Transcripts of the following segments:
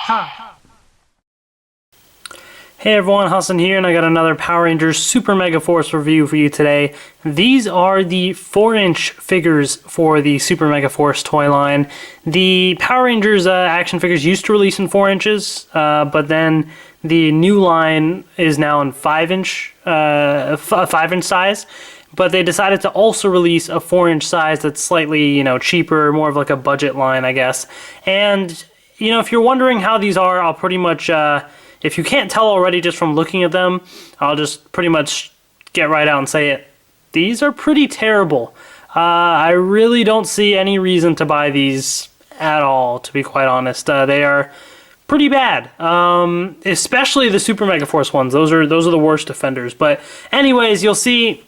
Hey everyone, Hassan here, and I got another Power Rangers Super Megaforce review for you today. These are the 4-inch figures for the Super Megaforce toy line. The Power Rangers action figures used to release in 4 inches, but then the new line is now in 5-inch, 5-inch size. But they decided to also release a 4-inch size that's slightly, cheaper, more of like a budget line, I guess. And, if you're wondering how these are, I'll pretty much, if you can't tell already just from looking at them, I'll just pretty much get right out and say it. These are pretty terrible. I really don't see any reason to buy these at all, to be quite honest. They are pretty bad, especially the Super Megaforce ones. Those are the worst offenders. But anyways, you'll see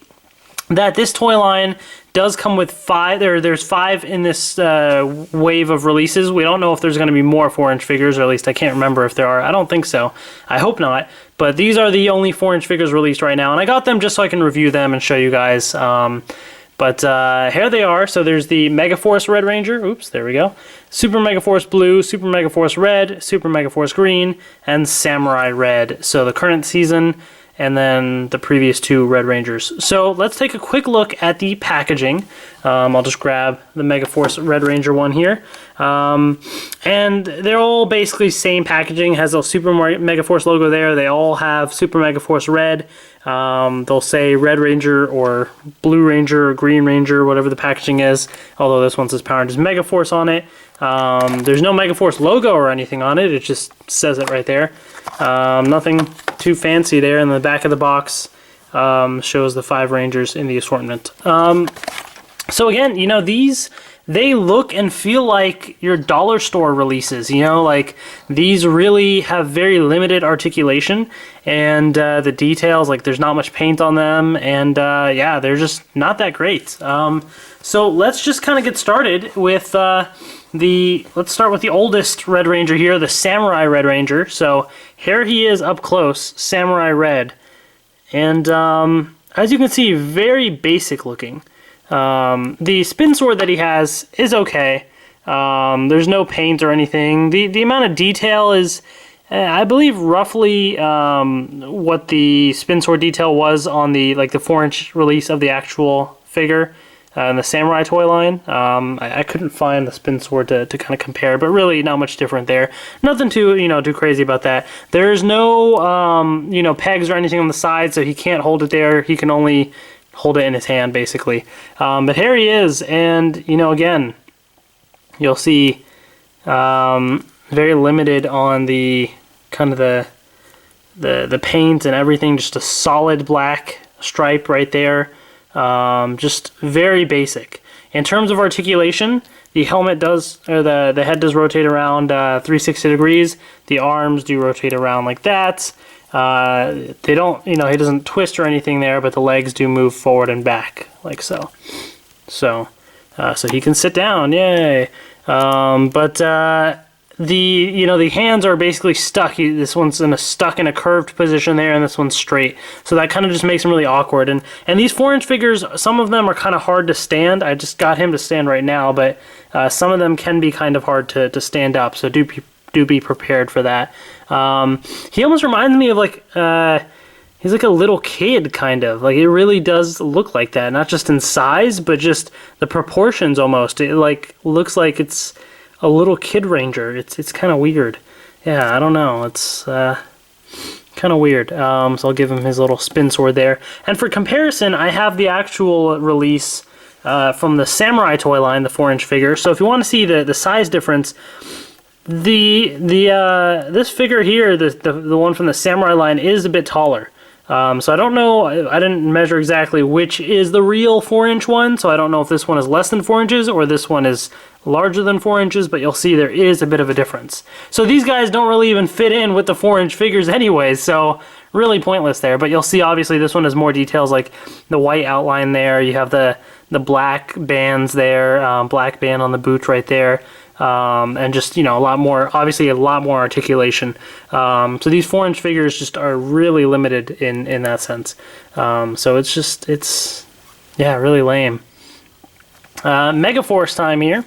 that this toy line does come with 5. There's 5 in this wave of releases. We don't know if there's going to be more 4-inch figures, or at least I can't remember if there are. I don't think so. I hope not. But these are the only 4-inch figures released right now, and I got them just so I can review them and show you guys. But here they are. So there's the Megaforce Red Ranger. Oops, there we go. Super Megaforce Blue, Super Megaforce Red, Super Megaforce Green, and Samurai Red. So the current season, and then the previous 2 Red Rangers. So let's take a quick look at the packaging. I'll just grab the Megaforce Red Ranger one here. And they're all basically same packaging, has a Super Megaforce logo there. They all have Super Megaforce Red. They'll say Red Ranger or Blue Ranger or Green Ranger, whatever the packaging is, although this one says Power Rangers Megaforce on it. There's no Megaforce logo or anything on it, it just says it right there. Nothing too fancy there. In the back of the box shows the 5 Rangers in the assortment. So again, these, they look and feel like your dollar store releases. Like these really have very limited articulation, and the details, like there's not much paint on them, and yeah, they're just not that great. So let's just kind of get started with let's start with the oldest Red Ranger here, the Samurai Red Ranger. So here he is up close, Samurai Red, and as you can see, very basic looking. The spin sword that he has is okay. There's no paint or anything. The amount of detail is, I believe, roughly what the spin sword detail was on the 4-inch release of the actual figure in the Samurai toy line. I couldn't find the spin sword to kind of compare, but really not much different there. Nothing too too crazy about that. There's no pegs or anything on the side, so he can't hold it there. He can only hold it in his hand, basically. But here he is, and again, you'll see very limited on the kind of the paint and everything. Just a solid black stripe right there. Just very basic. In terms of articulation, the helmet does, or the head does rotate around 360 degrees. The arms do rotate around like that. They don't, he doesn't twist or anything there, but the legs do move forward and back, like so. So he can sit down, yay. The hands are basically stuck. This one's stuck in a curved position there, and this one's straight. So that kind of just makes him really awkward. And these 4-inch figures, some of them are kind of hard to stand. I just got him to stand right now, but some of them can be kind of hard to stand up. So do be prepared for that. He almost reminds me of he's like a little kid, kind of. Like, it really does look like that, not just in size, but just the proportions almost. It looks like it's a little kid ranger. It's kind of weird. Yeah, I don't know. It's kind of weird. So I'll give him his little spin sword there. And for comparison, I have the actual release from the Samurai toy line, the 4-inch figure. So if you want to see the size difference, this figure here, the one from the Samurai line, is a bit taller. So I don't know, I didn't measure exactly which is the real 4-inch one, so I don't know if this one is less than 4 inches or this one is larger than 4 inches, but you'll see there is a bit of a difference. So these guys don't really even fit in with the 4-inch figures anyways, so really pointless there. But you'll see obviously this one has more details, like the white outline there, you have the black bands there, black band on the boot right there. And just, a lot more, obviously a lot more articulation. So these 4-inch figures just are really limited in that sense. So it's really lame. Megaforce time here.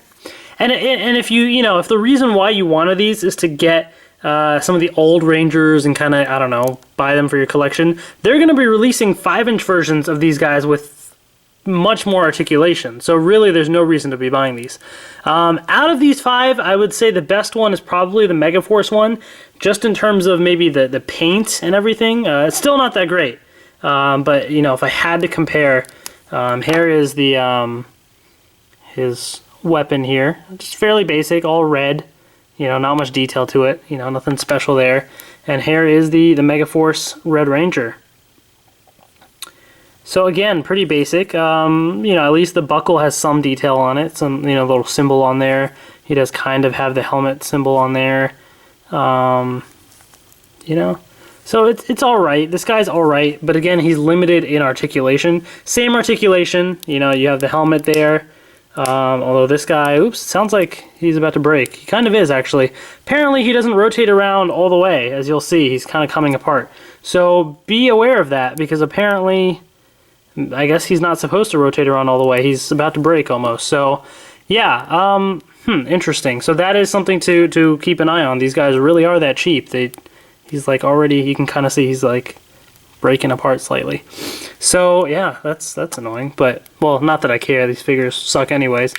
And if if the reason why you wanted these is to get some of the old Rangers and kind of, I don't know, buy them for your collection, they're going to be releasing 5-inch versions of these guys with much more articulation. So really, there's no reason to be buying these. Out of these 5, I would say the best one is probably the Megaforce one, just in terms of maybe the paint and everything. It's still not that great, but you know, if I had to compare, here is the his weapon here. Just fairly basic, all red. You know, not much detail to it. You know, nothing special there. And here is the Megaforce Red Ranger. So again, pretty basic. You know, at least the buckle has some detail on it. Some, you know, little symbol on there. He does kind of have the helmet symbol on there. You know, so it's all right. This guy's all right, but again, he's limited in articulation. Same articulation. You know, you have the helmet there. Although this guy, oops, sounds like he's about to break. He kind of is, actually. Apparently, he doesn't rotate around all the way, as you'll see. He's kind of coming apart. So be aware of that, because apparently, I guess he's not supposed to rotate around all the way. He's about to break almost. So, yeah, interesting. So that is something to keep an eye on. These guys really are that cheap. He's like already, you can kind of see he's like breaking apart slightly. So yeah, that's annoying, but well, not that I care. These figures suck anyways.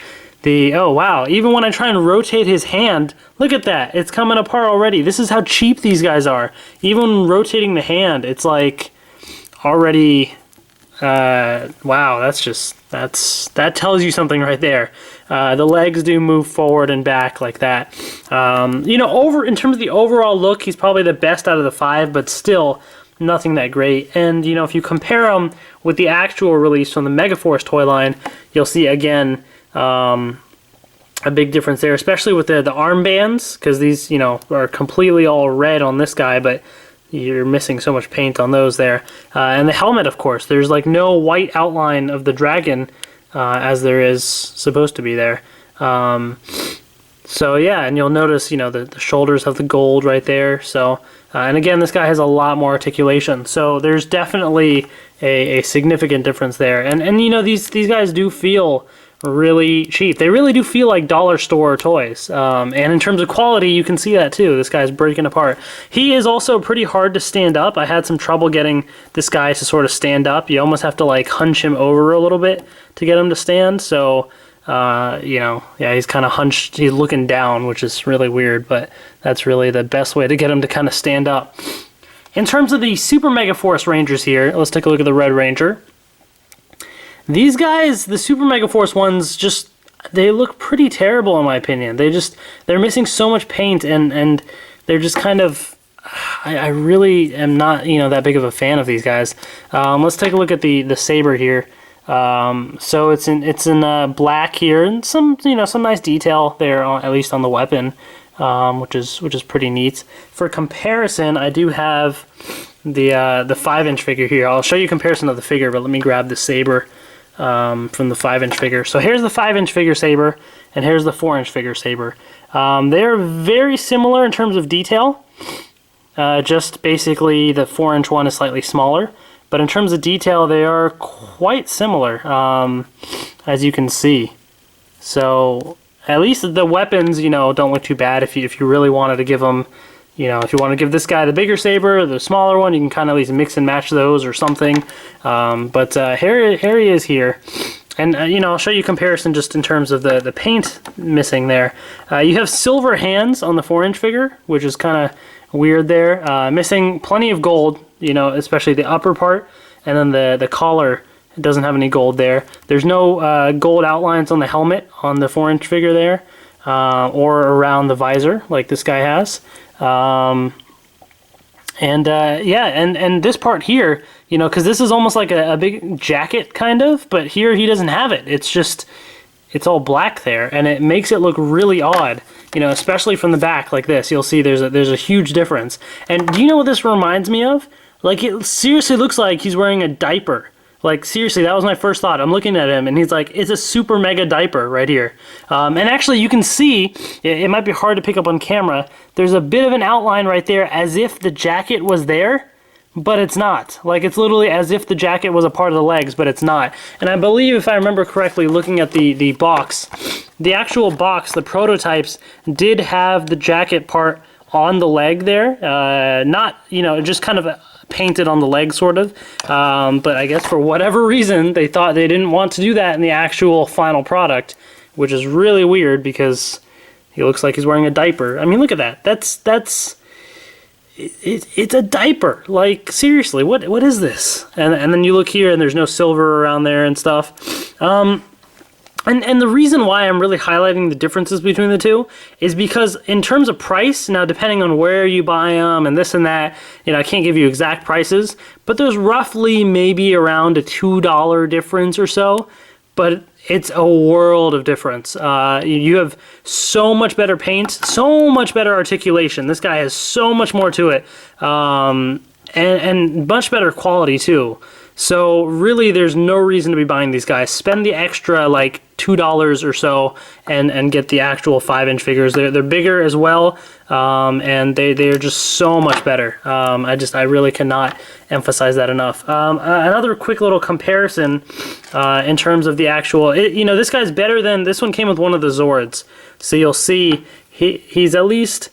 Oh wow, even when I try and rotate his hand, look at that, it's coming apart already. This is how cheap these guys are. Even rotating the hand, it's like already, wow, that tells you something right there. The legs do move forward and back like that. You know, in terms of the overall look, he's probably the best out of the 5, but still nothing that great. And you know, if you compare him with the actual release from the Megaforce toy line, you'll see again a big difference there, especially with the armbands, because these, you know, are completely all red on this guy, but you're missing so much paint on those there. And the helmet, of course, there's like no white outline of the dragon as there is supposed to be there. So yeah, and you'll notice, you know, the shoulders have the gold right there. So and again, this guy has a lot more articulation. So there's definitely a significant difference there. And you know, these guys do feel really cheap. They really do feel like dollar store toys. And in terms of quality, you can see that too. This guy's breaking apart. He is also pretty hard to stand up. I had some trouble getting this guy to sort of stand up. You almost have to like hunch him over a little bit to get him to stand. So you know, yeah, he's kind of hunched, he's looking down, which is really weird, but that's really the best way to get him to kind of stand up. In terms of the Super Megaforce Rangers here, let's take a look at the Red Ranger. These guys, the Super Megaforce ones, just, they look pretty terrible in my opinion. They're missing so much paint, and they're just kind of, I really am not, you know, that big of a fan of these guys. Let's take a look at the saber here. So it's in black here, and some nice detail there, at least on the weapon, which is pretty neat. For comparison, I do have the 5-inch figure here. I'll show you a comparison of the figure, but let me grab the saber from the 5-inch figure. So here's the 5-inch figure saber, and here's the 4-inch figure saber. They're very similar in terms of detail. Just basically the 4-inch one is slightly smaller. But in terms of detail, they are quite similar, as you can see. So at least the weapons, you know, don't look too bad. If you really wanted to give them, you know, if you want to give this guy the bigger saber, the smaller one, you can kind of at least mix and match those or something. But here he is here. And, you know, I'll show you a comparison just in terms of the paint missing there. You have silver hands on the 4-inch figure, which is kind of weird there. Missing plenty of gold, you know, especially the upper part. And then the collar doesn't have any gold there. There's no gold outlines on the helmet on the 4-inch figure there, or around the visor like this guy has. Yeah, and this part here, you know, because this is almost like a big jacket kind of, but here he doesn't have it. It's just, it's all black there, and it makes it look really odd, you know, especially from the back like this. You'll see there's a huge difference. And do you know what this reminds me of? Like, it seriously looks like he's wearing a diaper. Like, seriously, that was my first thought. I'm looking at him, and he's like, it's a super mega diaper right here. And actually, you can see, it might be hard to pick up on camera, there's a bit of an outline right there as if the jacket was there, but it's not. Like, it's literally as if the jacket was a part of the legs, but it's not. And I believe, if I remember correctly, looking at the box, the actual box, the prototypes, did have the jacket part on the leg there. Not, you know, just kind of painted on the leg sort of. But I guess for whatever reason, they thought they didn't want to do that in the actual final product, which is really weird because he looks like he's wearing a diaper. I mean, look at that. It's a diaper. Like, seriously, what is this? And then you look here and there's no silver around there and stuff. And the reason why I'm really highlighting the differences between the two is because in terms of price, now depending on where you buy them and this and that, you know, I can't give you exact prices, but there's roughly maybe around a $2 difference or so, but it's a world of difference. You have so much better paint, so much better articulation. This guy has so much more to it, and much better quality too. So really, there's no reason to be buying these guys. Spend the extra like $2 or so and get the actual 5-inch figures. They're bigger as well, and they're just so much better. I really cannot emphasize that enough. Another quick little comparison in terms of the actual, you know, this guy's better than, this one came with one of the Zords. So you'll see he's at least,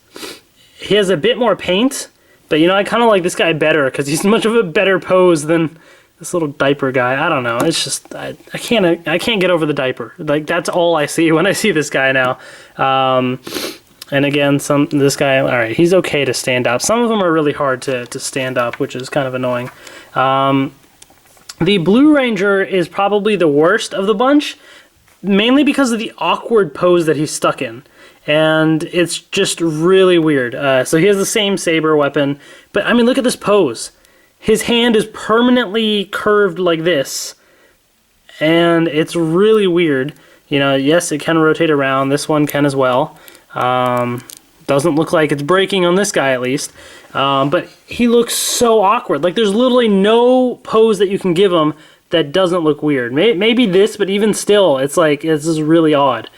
he has a bit more paint, but you know, I kind of like this guy better because he's much of a better pose than this little diaper guy. I don't know. It's just I can't get over the diaper. Like, that's all I see when I see this guy now. And again, this guy, all right, he's okay to stand up. Some of them are really hard to stand up, which is kind of annoying. The Blue Ranger is probably the worst of the bunch, mainly because of the awkward pose that he's stuck in. And it's just really weird. So he has the same saber weapon, but I mean, look at this pose. His hand is permanently curved like this, and it's really weird. You know, yes, it can rotate around. This one can as well. Doesn't look like it's breaking on this guy, at least. But he looks so awkward. Like, there's literally no pose that you can give him that doesn't look weird. Maybe this, but even still, it's like, this is really odd.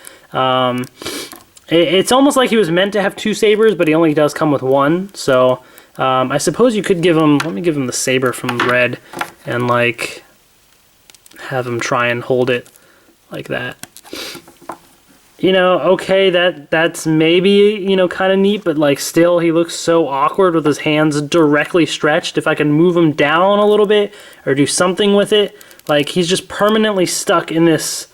It's almost like he was meant to have 2 sabers, but he only does come with 1, so... I suppose you could give him, let me give him the saber from Red and like have him try and hold it like that. You know, okay, that's maybe, you know, kind of neat, but like still he looks so awkward with his hands directly stretched. If I can move him down a little bit or do something with it, like he's just permanently stuck in this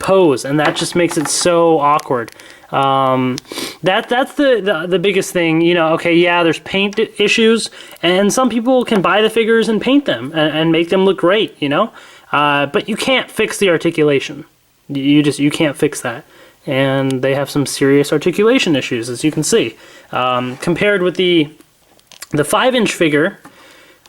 pose, and that just makes it so awkward. That's the biggest thing, you know. Okay, yeah, there's paint issues, and some people can buy the figures and paint them and make them look great, you know. But you can't fix the articulation. You can't fix that, and they have some serious articulation issues, as you can see. Compared with the 5-inch figure,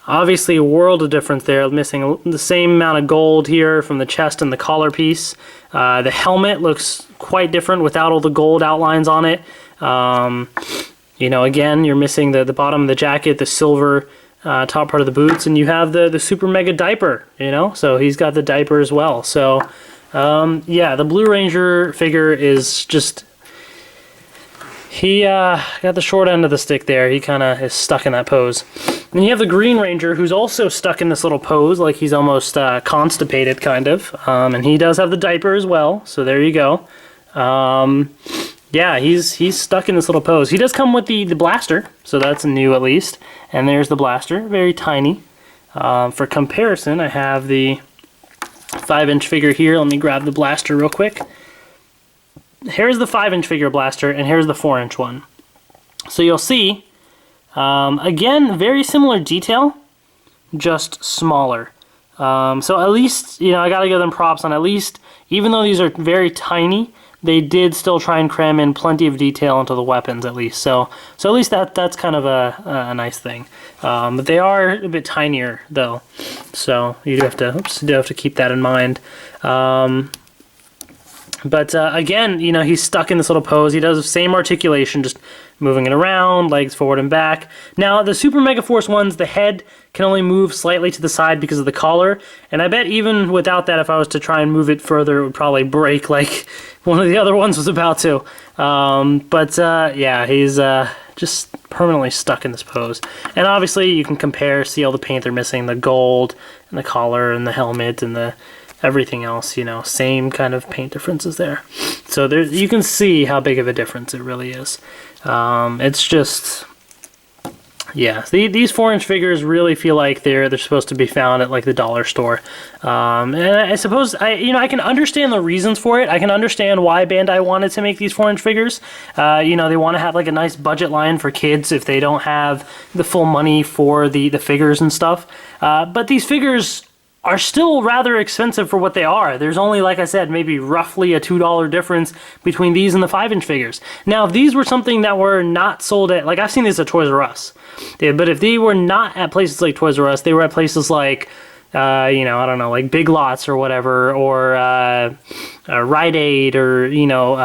obviously a world of difference there. Missing the same amount of gold here from the chest and the collar piece. The helmet looks quite different without all the gold outlines on it. You know, again, you're missing the bottom of the jacket, the silver top part of the boots, and you have the super mega diaper, you know? So he's got the diaper as well. So, yeah, the Blue Ranger figure is just... He got the short end of the stick there. He kind of is stuck in that pose. Then you have the Green Ranger, who's also stuck in this little pose, like he's almost constipated, kind of. And he does have the diaper as well, so there you go. Yeah, he's stuck in this little pose. He does come with the blaster, so that's new at least. And there's the blaster, very tiny. For comparison, I have the 5-inch figure here. Let me grab the blaster real quick. Here's the 5-inch figure blaster, and here's the 4-inch one. So you'll see, again, very similar detail, just smaller. So at least, you know, I gotta give them props on at least, even though these are very tiny, they did still try and cram in plenty of detail into the weapons at least. So at least that's kind of a nice thing. But they are a bit tinier though, so you do have to keep that in mind. But again, you know, he's stuck in this little pose. He does the same articulation, just moving it around, legs forward and back. Now, the Super Megaforce ones, the head can only move slightly to the side because of the collar. And I bet even without that, if I was to try and move it further, it would probably break like one of the other ones was about to. Yeah, he's just permanently stuck in this pose. And obviously, you can compare, see all the paint they're missing, the gold, and the collar, and the helmet, and the everything else, you know, same kind of paint differences there. So there, you can see how big of a difference it really is. It's just, yeah, these 4-inch figures really feel like they're supposed to be found at like the dollar store. And I suppose I can understand the reasons for it. I can understand why Bandai wanted to make these 4-inch figures. You know, they want to have like a nice budget line for kids if they don't have the full money for the figures and stuff. But these figures are still rather expensive for what they are. There's only, like I said, maybe roughly a $2 difference between these and the 5-inch figures. Now, if these were something that were not sold at, like I've seen this at Toys R Us, yeah, but if they were not at places like Toys R Us, they were at places like, you know, I don't know, like Big Lots or whatever, or Rite Aid, or, you know,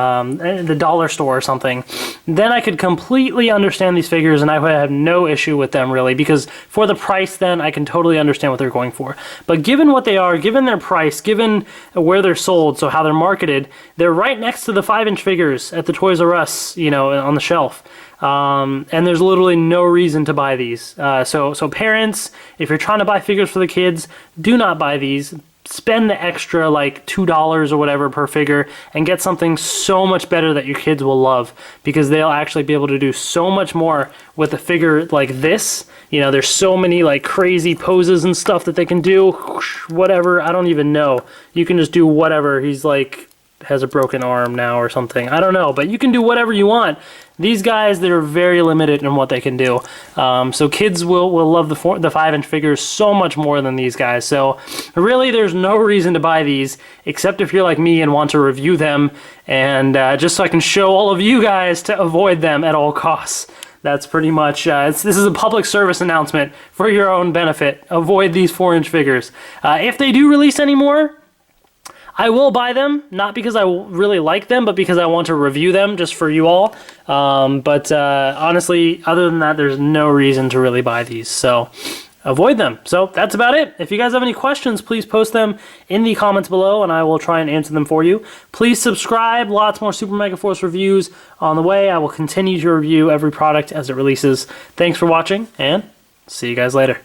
the dollar store or something, then I could completely understand these figures and I would have no issue with them really, because for the price then I can totally understand what they're going for. But given what they are, given their price, given where they're sold, so how they're marketed, they're right next to the 5-inch figures at the Toys R Us, you know, on the shelf. And there's literally no reason to buy these. So parents, if you're trying to buy figures for the kids, do not buy these. Spend the extra like $2 or whatever per figure and get something so much better that your kids will love, because they'll actually be able to do so much more with a figure like this. You know, there's so many like crazy poses and stuff that they can do. Whatever, I don't even know. You can just do whatever. He's like has a broken arm now or something. I don't know, but you can do whatever you want. These guys, they're very limited in what they can do. So kids will love the 5-inch figures so much more than these guys. So really, there's no reason to buy these, except if you're like me and want to review them, and just so I can show all of you guys to avoid them at all costs. That's pretty much, this is a public service announcement for your own benefit. Avoid these 4-inch figures. If they do release any more, I will buy them, not because I really like them, but because I want to review them just for you all. But honestly, other than that, there's no reason to really buy these, so avoid them. So that's about it. If you guys have any questions, please post them in the comments below, and I will try and answer them for you. Please subscribe. Lots more Super Megaforce reviews on the way. I will continue to review every product as it releases. Thanks for watching, and see you guys later.